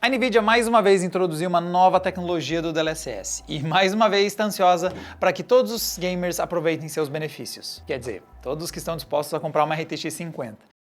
A NVIDIA mais uma vez introduziu uma nova tecnologia do DLSS e mais uma vez está ansiosa para que todos os gamers aproveitem seus benefícios. Quer dizer, todos que estão dispostos a comprar uma RTX 50.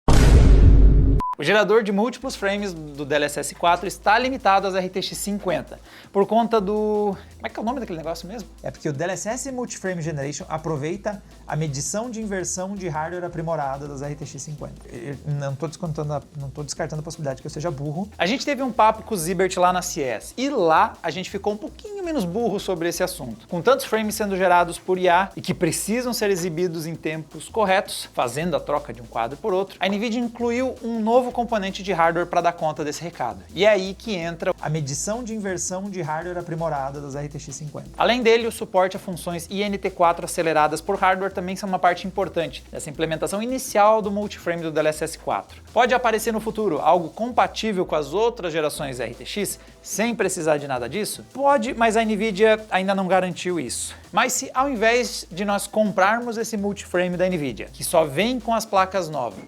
O gerador de múltiplos frames do DLSS 4 está limitado às RTX 50, por conta do... Como é que é o nome daquele negócio mesmo? É porque o DLSS Multiframe Generation aproveita a medição de inversão de hardware aprimorada das RTX 50. Eu não estou descartando a possibilidade que eu seja burro. A gente teve um papo com o Zibert lá na CES, e lá a gente ficou um pouquinho menos burro sobre esse assunto. Com tantos frames sendo gerados por IA e que precisam ser exibidos em tempos corretos, fazendo a troca de um quadro por outro, a NVIDIA incluiu um novo componente de hardware para dar conta desse recado. E é aí que entra a medição de inversão de hardware aprimorada das RTX 50. Além dele, o suporte a funções INT4 aceleradas por hardware também são uma parte importante dessa implementação inicial do multiframe do DLSS 4. Pode aparecer no futuro algo compatível com as outras gerações RTX, sem precisar de nada disso? Pode, mas a NVIDIA ainda não garantiu isso. Mas se ao invés de nós comprarmos esse multiframe da NVIDIA, que só vem com as placas novas,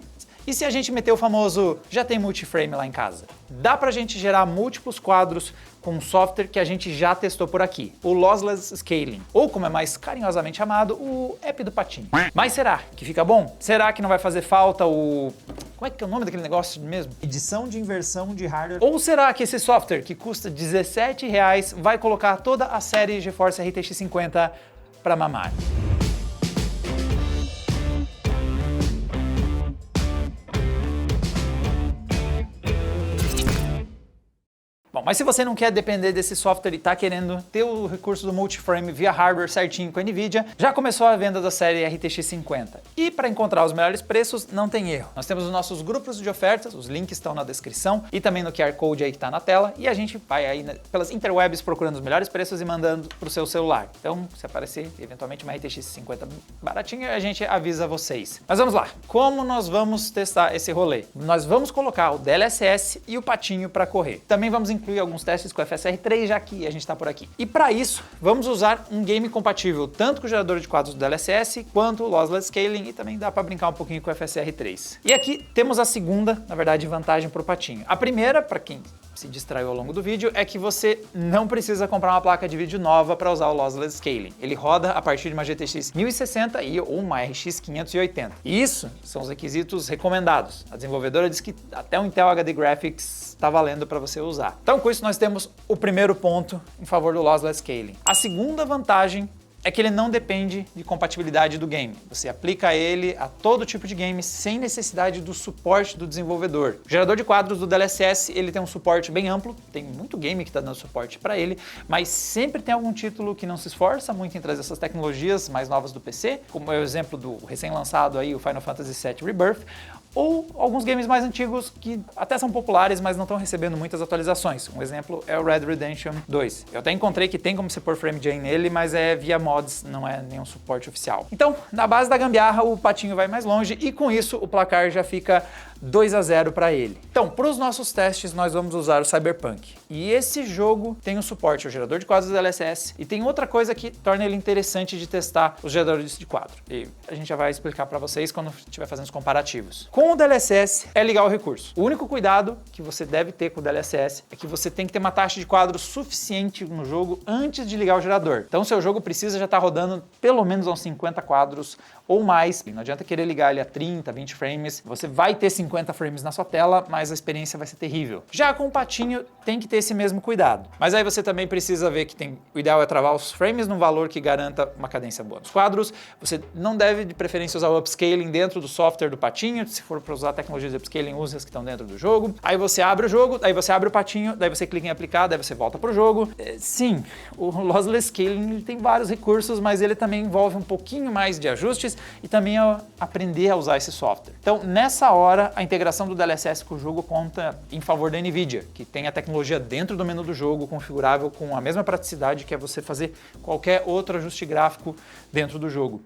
e se a gente meter o famoso já tem multiframe lá em casa? Dá pra gente gerar múltiplos quadros com um software que a gente já testou por aqui, o Lossless Scaling, ou como é mais carinhosamente chamado, o app do patinho. Mas será que fica bom? Será que não vai fazer falta o... Como é que é o nome daquele negócio mesmo? Edição de inversão de hardware. Ou será que esse software, que custa R$17, vai colocar toda a série GeForce RTX 50 pra mamar? Bom, mas se você não quer depender desse software e está querendo ter o recurso do multiframe via hardware certinho com a NVIDIA, já começou a venda da série RTX 50. E para encontrar os melhores preços, não tem erro. Nós temos os nossos grupos de ofertas, os links estão na descrição e também no QR Code aí que está na tela, e a gente vai aí pelas interwebs procurando os melhores preços e mandando para o seu celular. Então, se aparecer eventualmente uma RTX 50 baratinha, a gente avisa vocês. Mas vamos lá, como nós vamos testar esse rolê? Nós vamos colocar o DLSS e o patinho para correr. Também vamos incluir alguns testes com o FSR3, já que a gente está por aqui. E para isso, vamos usar um game compatível tanto com o gerador de quadros do DLSS, quanto o Lossless Scaling, e também dá para brincar um pouquinho com o FSR3. E aqui temos a segunda, na verdade, vantagem para o patinho. A primeira, para quem se distraiu ao longo do vídeo, é que você não precisa comprar uma placa de vídeo nova para usar o Lossless Scaling. Ele roda a partir de uma GTX 1060 ou uma RX 580. E isso são os requisitos recomendados. A desenvolvedora diz que até o Intel HD Graphics está valendo para você usar. Então, com isso, nós temos o primeiro ponto em favor do Lossless Scaling. A segunda vantagem é que ele não depende de compatibilidade do game. Você aplica ele a todo tipo de game sem necessidade do suporte do desenvolvedor. O gerador de quadros do DLSS, ele tem um suporte bem amplo, tem muito game que está dando suporte para ele, mas sempre tem algum título que não se esforça muito em trazer essas tecnologias mais novas do PC, como é o exemplo do recém-lançado aí, o Final Fantasy VII Rebirth, ou alguns games mais antigos que até são populares, mas não estão recebendo muitas atualizações. Um exemplo é o Red Dead Redemption 2. Eu até encontrei que tem como você pôr FrameJ nele, mas é via mods, não é nenhum suporte oficial. Então, na base da gambiarra, o patinho vai mais longe e com isso o placar já fica 2-0 para ele. Então, para os nossos testes, nós vamos usar o Cyberpunk. E esse jogo tem o suporte ao gerador de quadros do DLSS e tem outra coisa que torna ele interessante de testar os geradores de quadro. E a gente já vai explicar para vocês quando estiver fazendo os comparativos. Com o DLSS é ligar o recurso. O único cuidado que você deve ter com o DLSS é que você tem que ter uma taxa de quadro suficiente no jogo antes de ligar o gerador. Então, seu jogo precisa já estar rodando pelo menos uns 50 quadros ou mais. Não adianta querer ligar ele a 30, 20 frames. Você vai ter 50 frames na sua tela, mas a experiência vai ser terrível. Já com o patinho, tem que ter esse mesmo cuidado. Mas aí você também precisa ver que o ideal é travar os frames num valor que garanta uma cadência boa nos quadros. Você não deve, de preferência, usar o upscaling dentro do software do patinho. Se for para usar tecnologias de upscaling, use as que estão dentro do jogo. Aí você abre o jogo, aí você abre o patinho, daí você clica em aplicar, daí você volta para o jogo. Sim, o Lossless Scaling ele tem vários recursos, mas ele também envolve um pouquinho mais de ajustes e também aprender a usar esse software. Então, nessa hora, a integração do DLSS com o jogo conta em favor da NVIDIA, que tem a tecnologia dentro do menu do jogo, configurável com a mesma praticidade que é você fazer qualquer outro ajuste gráfico dentro do jogo.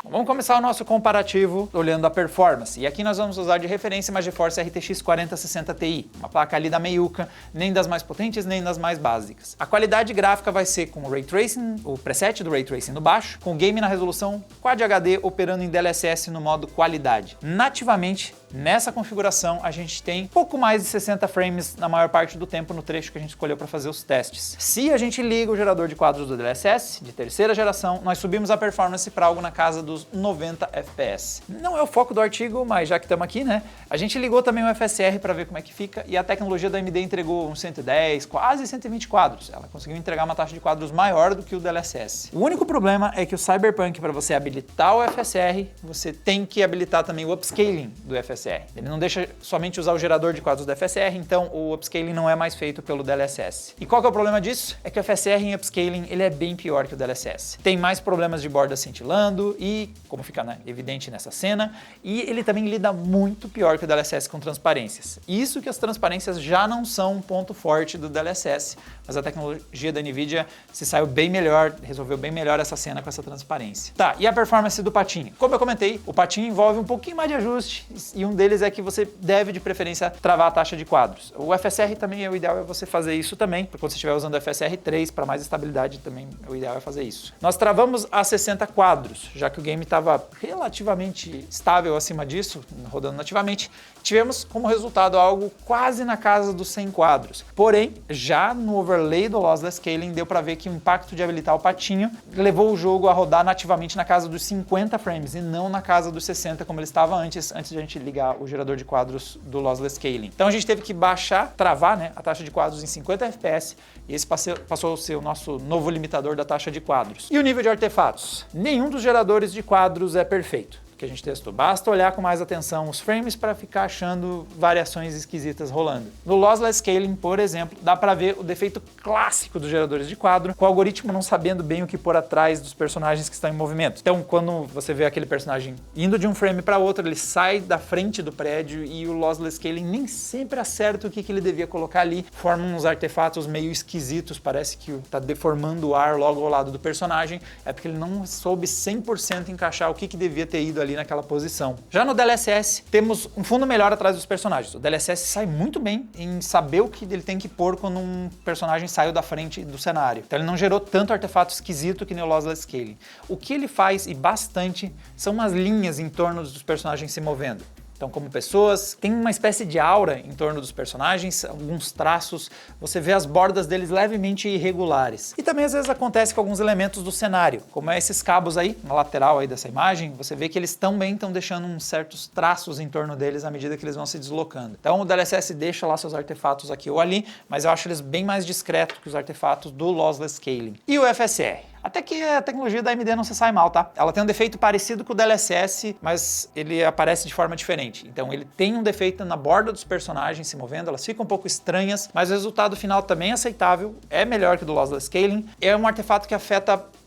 Vamos começar o nosso comparativo olhando a performance. E aqui nós vamos usar de referência uma GeForce RTX 4060 Ti, uma placa ali da meiuca, nem das mais potentes, nem das mais básicas. A qualidade gráfica vai ser com o Ray Tracing, o preset do Ray Tracing no baixo, com o game na resolução Quad HD operando em DLSS no modo qualidade. Nativamente, Nessa configuração, a gente tem pouco mais de 60 frames na maior parte do tempo no trecho que a gente escolheu para fazer os testes. Se a gente liga o gerador de quadros do DLSS, de terceira geração, nós subimos a performance para algo na casa dos 90 FPS. Não é o foco do artigo, mas já que estamos aqui, né? A gente ligou também o FSR para ver como é que fica e a tecnologia da AMD entregou uns 110, quase 120 quadros. Ela conseguiu entregar uma taxa de quadros maior do que o DLSS. O único problema é que o Cyberpunk, para você habilitar o FSR, você tem que habilitar também o upscaling do FSR. Ele não deixa somente usar o gerador de quadros do FSR, então o upscaling não é mais feito pelo DLSS. E qual que é o problema disso? É que o FSR em upscaling ele é bem pior que o DLSS. Tem mais problemas de borda cintilando e, como fica evidente nessa cena, e ele também lida muito pior que o DLSS com transparências. Isso que as transparências já não são um ponto forte do DLSS, mas a tecnologia da NVIDIA se saiu bem melhor, resolveu bem melhor essa cena com essa transparência. Tá, e a performance do patinho? Como eu comentei, o patinho envolve um pouquinho mais de ajuste e um deles é que você deve, de preferência, travar a taxa de quadros. O FSR também, o ideal é você fazer isso também, porque quando você estiver usando o FSR 3 para mais estabilidade também, o ideal é fazer isso. Nós travamos a 60 quadros, já que o game estava relativamente estável acima disso, rodando nativamente, tivemos como resultado algo quase na casa dos 100 quadros. Porém, já no overlay do Lossless Scaling deu para ver que o impacto de habilitar o patinho levou o jogo a rodar nativamente na casa dos 50 frames e não na casa dos 60 como ele estava antes de a gente ligar o gerador de quadros do Lossless Scaling. Então a gente teve que baixar, travar, né, a taxa de quadros em 50 FPS e esse passou a ser o nosso novo limitador da taxa de quadros. E o nível de artefatos? Nenhum dos geradores de quadros é perfeito que a gente testou. Basta olhar com mais atenção os frames para ficar achando variações esquisitas rolando. No Lossless Scaling, por exemplo, dá para ver o defeito clássico dos geradores de quadro, com o algoritmo não sabendo bem o que pôr atrás dos personagens que estão em movimento. Então, quando você vê aquele personagem indo de um frame para outro, ele sai da frente do prédio e o Lossless Scaling nem sempre acerta o que ele devia colocar ali, forma uns artefatos meio esquisitos, parece que está deformando o ar logo ao lado do personagem, é porque ele não soube 100% encaixar o que devia ter ido ali naquela posição. Já no DLSS, temos um fundo melhor atrás dos personagens. O DLSS sai muito bem em saber o que ele tem que pôr quando um personagem saiu da frente do cenário. Então ele não gerou tanto artefato esquisito que no Lossless Scaling. O que ele faz, e bastante, são umas linhas em torno dos personagens se movendo. Então, como pessoas, tem uma espécie de aura em torno dos personagens, alguns traços, você vê as bordas deles levemente irregulares. E também às vezes acontece com alguns elementos do cenário, como esses cabos aí, na lateral aí dessa imagem, você vê que eles também estão deixando uns certos traços em torno deles à medida que eles vão se deslocando. Então o DLSS deixa lá seus artefatos aqui ou ali, mas eu acho eles bem mais discretos que os artefatos do Lossless Scaling. E o FSR? Até que a tecnologia da AMD não se sai mal, tá? Ela tem um defeito parecido com o DLSS, mas ele aparece de forma diferente. Então ele tem um defeito na borda dos personagens se movendo, elas ficam um pouco estranhas, mas o resultado final também é aceitável, é melhor que o do Lossless Scaling. É um artefato que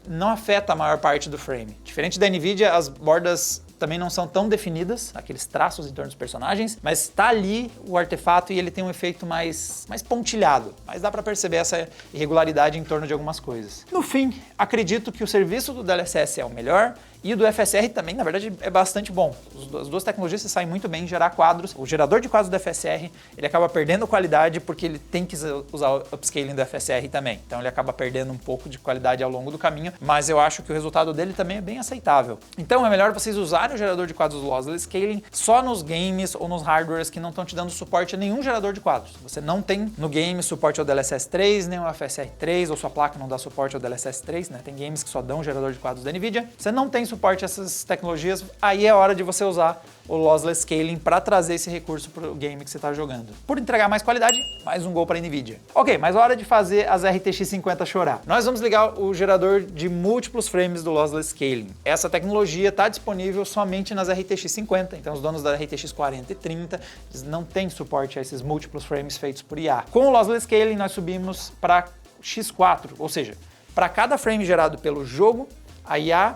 não afeta a maior parte do frame. Diferente da NVIDIA, as bordas também não são tão definidas, aqueles traços em torno dos personagens, mas está ali o artefato e ele tem um efeito mais pontilhado, mas dá para perceber essa irregularidade em torno de algumas coisas. No fim, acredito que o serviço do DLSS é o melhor e o do FSR também, na verdade, é bastante bom. As duas tecnologias se saem muito bem em gerar quadros. O gerador de quadros do FSR, ele acaba perdendo qualidade porque ele tem que usar o upscaling do FSR também. Então ele acaba perdendo um pouco de qualidade ao longo do caminho, mas eu acho que o resultado dele também é bem aceitável. Então é melhor vocês usarem o gerador de quadros do Lossless Scaling só nos games ou nos hardwares que não estão te dando suporte a nenhum gerador de quadros. Você não tem no game suporte ao DLSS 3, nem ao FSR 3, ou sua placa não dá suporte ao DLSS 3, né? Tem games que só dão gerador de quadros da NVIDIA. Você não tem suporte a essas tecnologias, aí é hora de você usar o Lossless Scaling para trazer esse recurso para o game que você está jogando. Por entregar mais qualidade, mais um gol para a NVIDIA. Ok, mas hora de fazer as RTX 50 chorar. Nós vamos ligar o gerador de múltiplos frames do Lossless Scaling. Essa tecnologia está disponível somente nas RTX 50, então os donos da RTX 40 e 30 eles não têm suporte a esses múltiplos frames feitos por IA. Com o Lossless Scaling nós subimos para X4, ou seja, para cada frame gerado pelo jogo, a IA,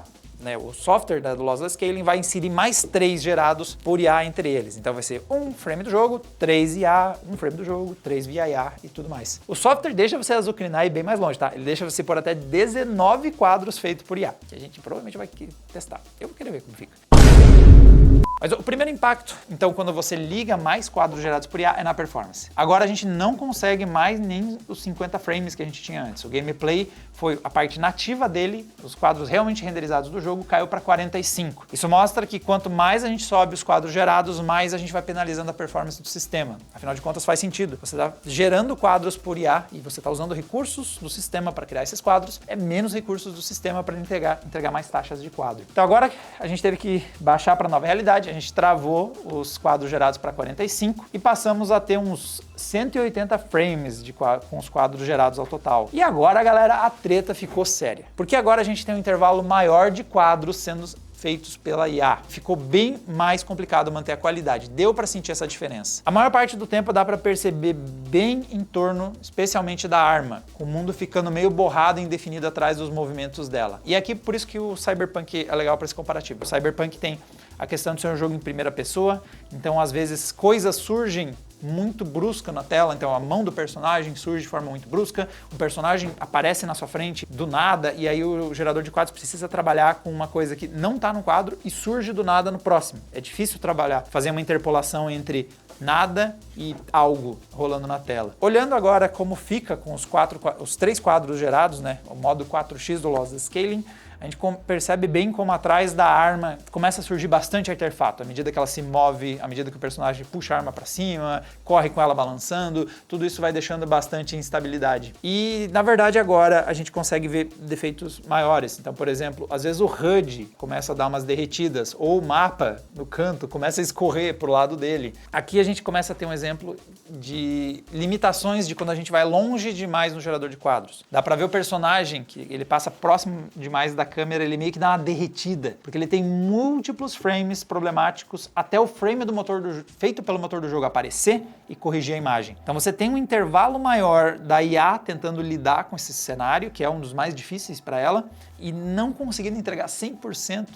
o software do Lossless Scaling vai inserir mais 3 gerados por IA entre eles. Então vai ser um frame do jogo, 3 IA, um frame do jogo, 3 via IA e tudo mais. O software deixa você azucrinar e ir bem mais longe, tá? Ele deixa você pôr até 19 quadros feitos por IA, que a gente provavelmente vai testar. Eu vou querer ver como fica. Mas o primeiro impacto, então, quando você liga mais quadros gerados por IA, é na performance. Agora a gente não consegue mais nem os 50 frames que a gente tinha antes. O gameplay foi a parte nativa dele, os quadros realmente renderizados do jogo, caiu para 45. Isso mostra que quanto mais a gente sobe os quadros gerados, mais a gente vai penalizando a performance do sistema. Afinal de contas, faz sentido. Você está gerando quadros por IA e você está usando recursos do sistema para criar esses quadros, é menos recursos do sistema para entregar mais taxas de quadro. Então agora a gente teve que baixar para a nova realidade, a gente travou os quadros gerados para 45 e passamos a ter uns 180 frames com os quadros gerados ao total. E agora, galera, a treta ficou séria. Porque agora a gente tem um intervalo maior de quadros sendo feitos pela IA. Ficou bem mais complicado manter a qualidade. Deu para sentir essa diferença. A maior parte do tempo dá para perceber bem em torno, especialmente da arma, com o mundo ficando meio borrado e indefinido atrás dos movimentos dela. E aqui, por isso que o Cyberpunk é legal para esse comparativo. O Cyberpunk tem a questão de ser um jogo em primeira pessoa, então às vezes coisas surgem muito brusca na tela, então a mão do personagem surge de forma muito brusca, o personagem aparece na sua frente do nada e aí o gerador de quadros precisa trabalhar com uma coisa que não está no quadro e surge do nada no próximo. É difícil trabalhar, fazer uma interpolação entre nada e algo rolando na tela. Olhando agora como fica com os 3 quadros gerados, né, o modo 4x do Lost Scaling, a gente percebe bem como atrás da arma começa a surgir bastante artefato, à medida que ela se move, à medida que o personagem puxa a arma para cima, corre com ela balançando, tudo isso vai deixando bastante instabilidade. E, na verdade, agora a gente consegue ver defeitos maiores. Então, por exemplo, às vezes o HUD começa a dar umas derretidas, ou o mapa no canto começa a escorrer pro lado dele. Aqui a gente começa a ter um exemplo de limitações de quando a gente vai longe demais no gerador de quadros. Dá para ver o personagem, que ele passa próximo demais da câmera, ele meio que dá uma derretida, porque ele tem múltiplos frames problemáticos até o frame do motor feito pelo motor do jogo aparecer e corrigir a imagem. Então você tem um intervalo maior da IA tentando lidar com esse cenário, que é um dos mais difíceis para ela, e não conseguindo entregar 100%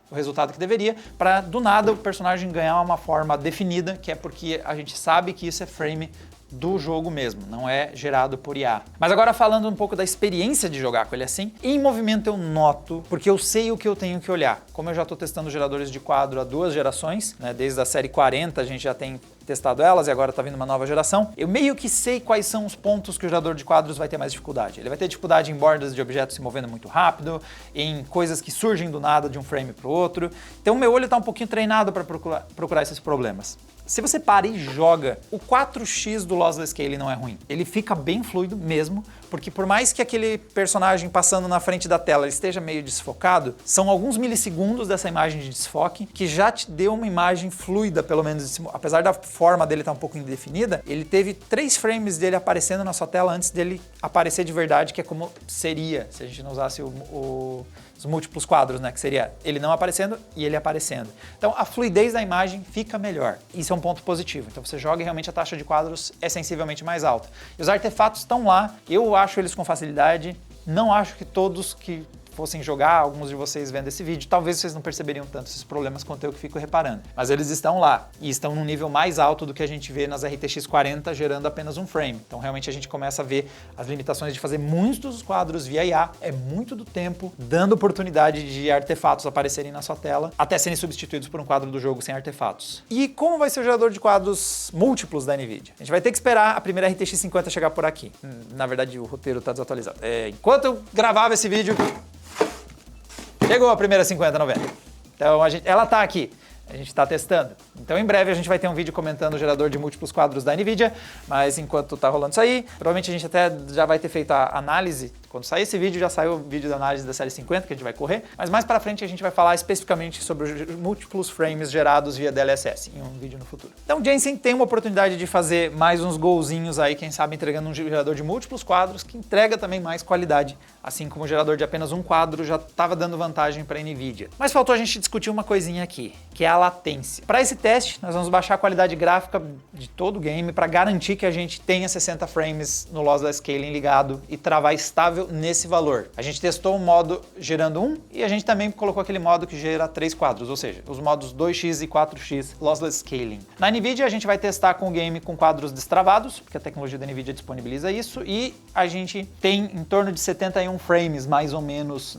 o resultado que deveria, para do nada o personagem ganhar uma forma definida, que é porque a gente sabe que isso é frame do jogo mesmo, não é gerado por IA. Mas agora falando um pouco da experiência de jogar com ele assim, em movimento eu noto, porque eu sei o que eu tenho que olhar. Como eu já estou testando geradores de quadro há 2 gerações, né, desde a série 40 a gente já tem testado elas e agora está vindo uma nova geração, eu meio que sei quais são os pontos que o gerador de quadros vai ter mais dificuldade. Ele vai ter dificuldade em bordas de objetos se movendo muito rápido, em coisas que surgem do nada de um frame para o outro. Então meu olho está um pouquinho treinado para procurar esses problemas. Se você para e joga, o 4x do Lossless Scale não é ruim. Ele fica bem fluido mesmo, porque por mais que aquele personagem passando na frente da tela esteja meio desfocado, são alguns milissegundos dessa imagem de desfoque que já te deu uma imagem fluida, pelo menos, apesar da forma dele estar um pouco indefinida, ele teve 3 frames dele aparecendo na sua tela antes dele aparecer de verdade, que é como seria se a gente não usasse os múltiplos quadros, né? Que seria ele não aparecendo e ele aparecendo. Então a fluidez da imagem fica melhor. Isso é um ponto positivo. Então você joga e realmente a taxa de quadros é sensivelmente mais alta. E os artefatos estão lá, eu acho eles com facilidade, não acho que todos que fossem jogar, alguns de vocês vendo esse vídeo, talvez vocês não perceberiam tanto esses problemas quanto eu que fico reparando. Mas eles estão lá e estão num nível mais alto do que a gente vê nas RTX 40 gerando apenas um frame. Então realmente a gente começa a ver as limitações de fazer muitos quadros via IA, é muito do tempo, dando oportunidade de artefatos aparecerem na sua tela, até serem substituídos por um quadro do jogo sem artefatos. E como vai ser o gerador de quadros múltiplos da NVIDIA? A gente vai ter que esperar a primeira RTX 50 chegar por aqui. Na verdade o roteiro está desatualizado. Enquanto eu gravava esse vídeo, chegou a primeira 5090. Então ela tá aqui. A gente está testando. Então, em breve, a gente vai ter um vídeo comentando o gerador de múltiplos quadros da NVIDIA, mas enquanto tá rolando isso aí, provavelmente a gente até já vai ter feito a análise. Quando sair esse vídeo, já saiu o vídeo da análise da série 50, que a gente vai correr, mas mais para frente a gente vai falar especificamente sobre os múltiplos frames gerados via DLSS, em um vídeo no futuro. Então, Jensen tem uma oportunidade de fazer mais uns golzinhos aí, quem sabe entregando um gerador de múltiplos quadros, que entrega também mais qualidade, assim como o gerador de apenas um quadro já estava dando vantagem para a NVIDIA. Mas faltou a gente discutir uma coisinha aqui, que é a a latência. Para esse teste, nós vamos baixar a qualidade gráfica de todo o game para garantir que a gente tenha 60 frames no Lossless Scaling ligado e travar estável nesse valor. A gente testou um modo gerando 1 e a gente também colocou aquele modo que gera 3 quadros, ou seja, os modos 2x e 4x Lossless Scaling. Na NVIDIA a gente vai testar com o game com quadros destravados, porque a tecnologia da NVIDIA disponibiliza isso, e a gente tem em torno de 71 frames, mais ou menos,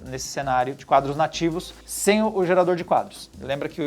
nesse cenário de quadros nativos, sem o gerador de quadros. Lembra que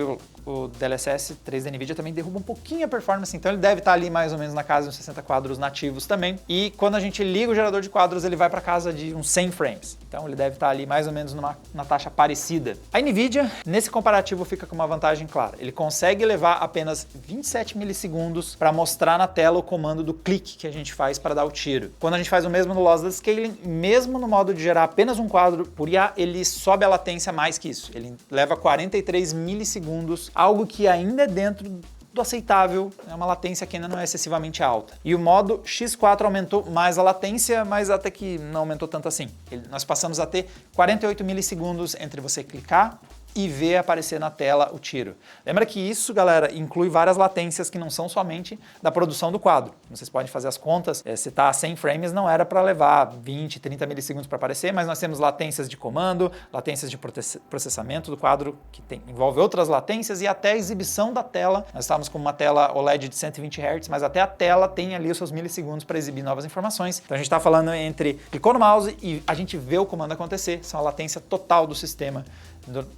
o DLSS 3 da NVIDIA também derruba um pouquinho a performance, então ele deve estar ali mais ou menos na casa de uns 60 quadros nativos também. E quando a gente liga o gerador de quadros, ele vai para casa de uns 100 frames. Então ele deve estar ali mais ou menos na taxa parecida. A NVIDIA, nesse comparativo, fica com uma vantagem clara. Ele consegue levar apenas 27 milissegundos para mostrar na tela o comando do clique que a gente faz para dar o tiro. Quando a gente faz o mesmo no Lossless Scaling, mesmo no modo de gerar apenas um quadro por IA, ele sobe a latência mais que isso. Ele leva 43 milissegundos, algo que ainda é dentro do aceitável, é uma latência que ainda não é excessivamente alta. E o modo X4 aumentou mais a latência, mas até que não aumentou tanto assim. Nós passamos a ter 48 milissegundos entre você clicar e ver aparecer na tela o tiro. Lembra que isso, galera, inclui várias latências que não são somente da produção do quadro. Vocês podem fazer as contas, se está a 100 frames não era para levar 20, 30 milissegundos para aparecer, mas nós temos latências de comando, latências de processamento do quadro, que envolve outras latências, e até a exibição da tela. Nós estávamos com uma tela OLED de 120 Hz, mas até a tela tem ali os seus milissegundos para exibir novas informações. Então a gente está falando entre clicou no mouse e a gente vê o comando acontecer, são a latência total do sistema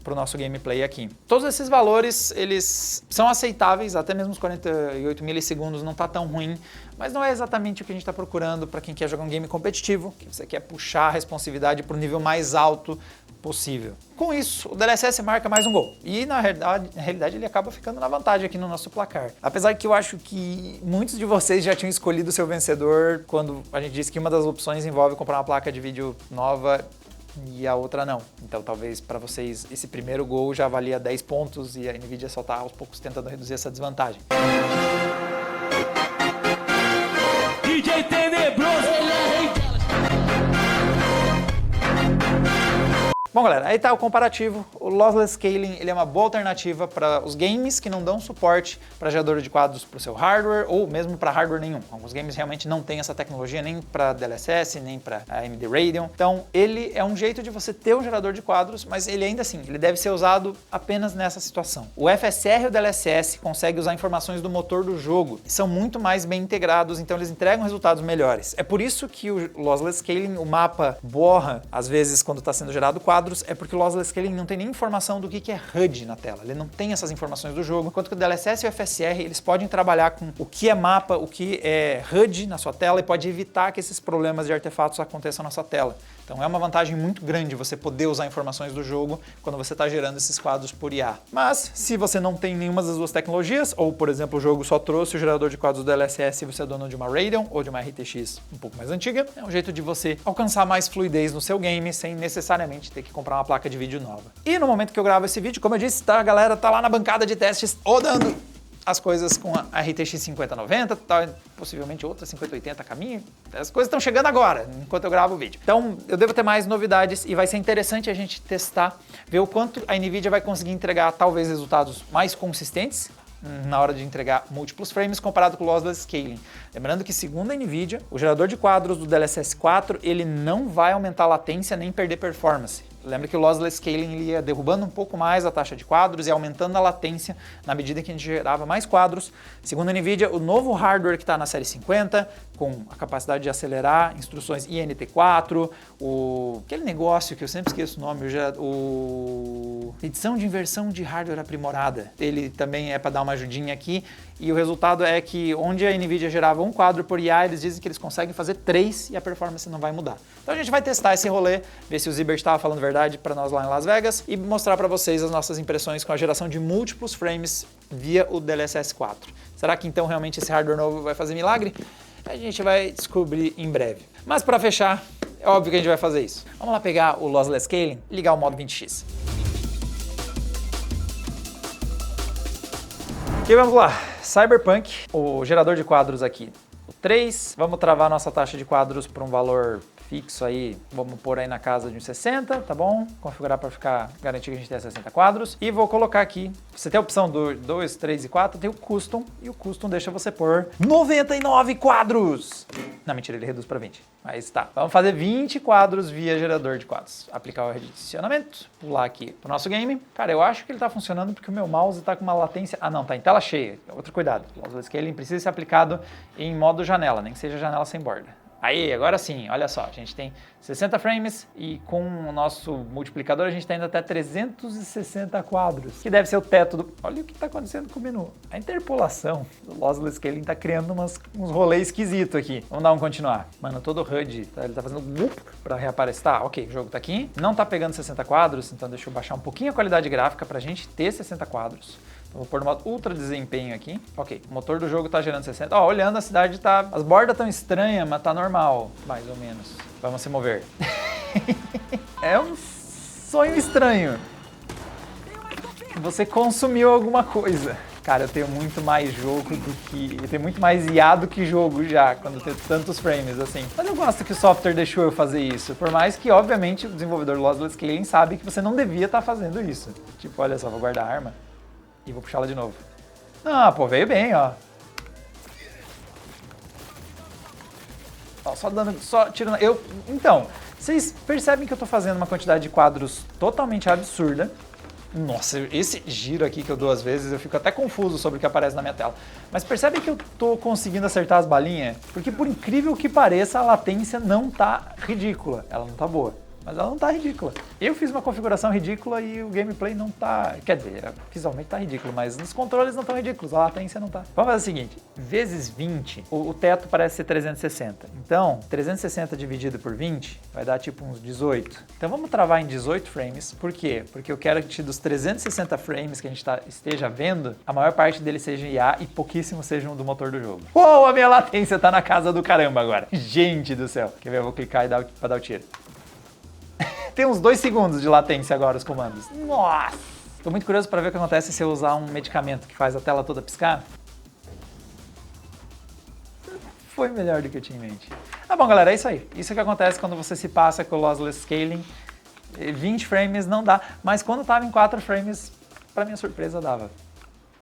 para o nosso gameplay aqui. Todos esses valores, eles são aceitáveis, até mesmo os 48 milissegundos não está tão ruim, mas não é exatamente o que a gente está procurando para quem quer jogar um game competitivo, que você quer puxar a responsividade para o nível mais alto possível. Com isso, o DLSS marca mais um gol. E na realidade ele acaba ficando na vantagem aqui no nosso placar. Apesar que eu acho que muitos de vocês já tinham escolhido o seu vencedor quando a gente disse que uma das opções envolve comprar uma placa de vídeo nova e a outra não. Então talvez para vocês esse primeiro gol já valia 10 pontos e a NVIDIA só está aos poucos tentando reduzir essa desvantagem. DJ Tenebroso! Bom, galera, aí está o comparativo. O Lossless Scaling ele é uma boa alternativa para os games que não dão suporte para gerador de quadros para o seu hardware ou mesmo para hardware nenhum. Alguns games realmente não têm essa tecnologia nem para DLSS, nem para AMD Radeon. Então, ele é um jeito de você ter um gerador de quadros, mas ele ainda assim, ele deve ser usado apenas nessa situação. O FSR e o DLSS conseguem usar informações do motor do jogo e são muito mais bem integrados, então eles entregam resultados melhores. É por isso que o Lossless Scaling, o mapa borra às vezes quando está sendo gerado quadro, é porque o Lossless Scaling não tem nem informação do que é HUD na tela, ele não tem essas informações do jogo, enquanto que o DLSS e o FSR eles podem trabalhar com o que é mapa, o que é HUD na sua tela e pode evitar que esses problemas de artefatos aconteçam na sua tela. Então é uma vantagem muito grande você poder usar informações do jogo quando você está gerando esses quadros por IA. Mas se você não tem nenhuma das duas tecnologias, ou por exemplo o jogo só trouxe o gerador de quadros do DLSS e você é dono de uma Radeon ou de uma RTX um pouco mais antiga, é um jeito de você alcançar mais fluidez no seu game sem necessariamente ter que comprar uma placa de vídeo nova. E no momento que eu gravo esse vídeo, como eu disse, a galera tá lá na bancada de testes rodando as coisas com a RTX 5090, possivelmente outra 5080 a caminho. As coisas estão chegando agora, enquanto eu gravo o vídeo. Então, eu devo ter mais novidades e vai ser interessante a gente testar, ver o quanto a NVIDIA vai conseguir entregar talvez resultados mais consistentes na hora de entregar múltiplos frames comparado com o Lossless Scaling. Lembrando que, segundo a NVIDIA, o gerador de quadros do DLSS 4 ele não vai aumentar a latência nem perder performance. Lembra que o Lossless Scaling ele ia derrubando um pouco mais a taxa de quadros e aumentando a latência na medida que a gente gerava mais quadros. Segundo a NVIDIA, o novo hardware que está na série 50, com a capacidade de acelerar instruções INT4, aquele negócio que eu sempre esqueço o nome, edição de inversão de hardware aprimorada. Ele também é para dar uma ajudinha aqui. E o resultado é que onde a NVIDIA gerava um quadro por IA, eles dizem que eles conseguem fazer 3 e a performance não vai mudar. Então a gente vai testar esse rolê, ver se o Zibert estava falando verdade para nós lá em Las Vegas e mostrar para vocês as nossas impressões com a geração de múltiplos frames via o DLSS 4. Será que então realmente esse hardware novo vai fazer milagre? A gente vai descobrir em breve. Mas para fechar, é óbvio que a gente vai fazer isso. Vamos lá pegar o Lossless Scaling e ligar o modo 20x. E vamos lá, Cyberpunk, o gerador de quadros aqui, o 3, vamos travar nossa taxa de quadros para um valor fixo aí, vamos pôr aí na casa de uns 60, tá bom? Configurar para ficar, garantir que a gente tenha 60 quadros. E vou colocar aqui, você tem a opção do 2, 3 e 4, tem o Custom, e o Custom deixa você pôr 99 quadros! Não, mentira, ele reduz para 20. Mas tá, vamos fazer 20 quadros via gerador de quadros. Aplicar o redimensionamento, pular aqui pro nosso game. Cara, eu acho que ele tá funcionando porque o meu mouse tá com uma latência... Ah, não, tá em tela cheia. Outro cuidado, o Lossless Scaling precisa ser aplicado em modo janela, nem que seja janela sem borda. Aí, agora sim, olha só, a gente tem 60 frames e com o nosso multiplicador a gente está indo até 360 quadros, que deve ser o teto do... Olha o que está acontecendo com o menu. A interpolação do Lossless Scaling está criando uns rolês esquisitos aqui. Vamos dar um continuar. Mano, todo o HUD, tá, ele tá fazendo para reaparecer. Tá, ok, o jogo tá aqui. Não tá pegando 60 quadros, então deixa eu baixar um pouquinho a qualidade gráfica pra gente ter 60 quadros. Então, vou pôr no modo ultra desempenho aqui. Ok, o motor do jogo tá gerando 60. Ó, olhando a cidade tá... As bordas tão estranhas, mas tá normal, mais ou menos. Vamos se mover. É um sonho estranho. Você consumiu alguma coisa. Cara, eu tenho muito mais jogo do que... Eu tenho muito mais IA do que jogo já, quando eu tenho tantos frames assim. Mas eu gosto que o software deixou eu fazer isso. Por mais que, obviamente, o desenvolvedor do Lossless Scaling sabe que você não devia estar fazendo isso. Tipo, olha só, vou guardar a arma. E vou puxá-la de novo. Ah, pô, veio bem, ó. Ó, só dando, só tirando... Então, vocês percebem que eu tô fazendo uma quantidade de quadros totalmente absurda. Nossa, esse giro aqui que eu dou às vezes, eu fico até confuso sobre o que aparece na minha tela. Mas percebem que eu tô conseguindo acertar as balinhas? Porque por incrível que pareça, a latência não tá ridícula. Ela não tá boa. Mas ela não tá ridícula. Eu fiz uma configuração ridícula e o gameplay não tá... Quer dizer, visualmente tá ridículo, mas nos controles não tão ridículos, a latência não tá. Vamos fazer o seguinte, vezes 20, o teto parece ser 360. Então, 360 dividido por 20 vai dar tipo uns 18. Então vamos travar em 18 frames. Por quê? Porque eu quero que dos 360 frames que a gente esteja vendo, a maior parte deles seja IA e pouquíssimos sejam do motor do jogo. Uou, a minha latência tá na casa do caramba agora. Gente do céu. Quer ver? Eu vou clicar e pra dar o tiro. Tem uns 2 segundos de latência agora os comandos. Nossa! Tô muito curioso para ver o que acontece se eu usar um medicamento que faz a tela toda piscar. Foi melhor do que eu tinha em mente. Ah, bom, galera, é isso aí. Isso que acontece quando você se passa com o Lossless Scaling. 20 frames não dá, mas quando tava em 4 frames, para minha surpresa, dava.